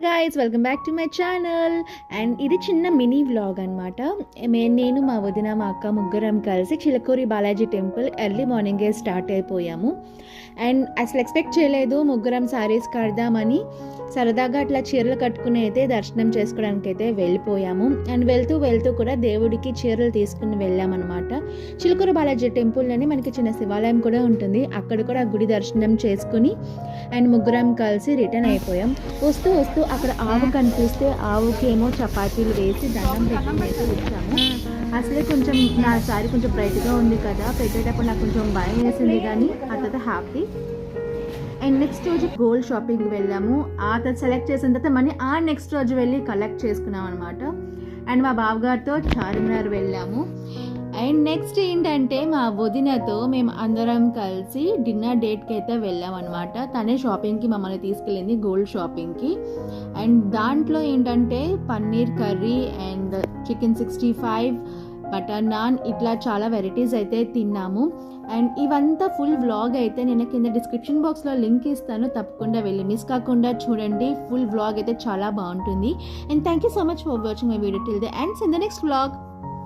Guys welcome back to my channel. And ఇది చిన్న mini vlog అనమాట. నేను మా వదిన మా అక్క ముగ్గురం కలిసి చిలకూరి బాలాజీ టెంపుల్ ఎర్లీ మార్నింగే స్టార్ట్ అయిపోయాము. అండ్ అసలు ఎక్స్పెక్ట్ చేయలేదు ముగ్గురం శారీస్ కడదామని. సరదాగా అట్లా చీరలు కట్టుకుని అయితే దర్శనం చేసుకోవడానికి అయితే వెళ్ళిపోయాము. అండ్ వెళ్తూ కూడా దేవుడికి చీరలు తీసుకుని వెళ్ళామన్నమాట. చిలకూరి బాలాజీ టెంపుల్లోనే మనకి చిన్న శివాలయం కూడా ఉంటుంది. అక్కడ కూడా గుడి దర్శనం చేసుకుని అండ్ ముగ్గురం కలిసి రిటర్న్ అయిపోయాం. వస్తూ అక్కడ ఆవు కనిపిస్తే ఆవుకి ఏమో చపాతీలు వేసి దండం పెట్టుకునేసి వచ్చాము. అసలే కొంచెం నా సారీ కొంచెం బ్రైట్గా ఉంది కదా, పెట్టేటప్పుడు నాకు కొంచెం భయం వేసింది, కానీ ఆ తర్వాత హ్యాపీ. అండ్ నెక్స్ట్ రోజు గోల్డ్ షాపింగ్కి వెళ్ళాము. ఆ తర్వాత సెలెక్ట్ చేసిన తర్వాత మనీ నెక్స్ట్ రోజు వెళ్ళి కలెక్ట్ చేసుకున్నాం అనమాట. అండ్ మా బావగారితో చార్మినార్ వెళ్ళాము. అండ్ నెక్స్ట్ ఏంటంటే మా వదినతో మేము అందరం కలిసి డిన్నర్ డేట్కి అయితే వెళ్ళాం అనమాట. తనే షాపింగ్కి మమ్మల్ని తీసుకెళ్ళింది, గోల్డ్ షాపింగ్కి. అండ్ దాంట్లో ఏంటంటే paneer curry and chicken 65, butter non, ఇట్లా చాలా వెరైటీస్ అయితే తిన్నాము. అండ్ ఇవంతా ఫుల్ వ్లాగ్ అయితే నేను కింద డిస్క్రిప్షన్ బాక్స్లో లింక్ ఇస్తాను, తప్పకుండా వెళ్ళి మిస్ కాకుండా చూడండి. ఫుల్ వ్లాగ్ అయితే చాలా బాగుంటుంది. And thank you so much for watching my video till the ends in the next vlog.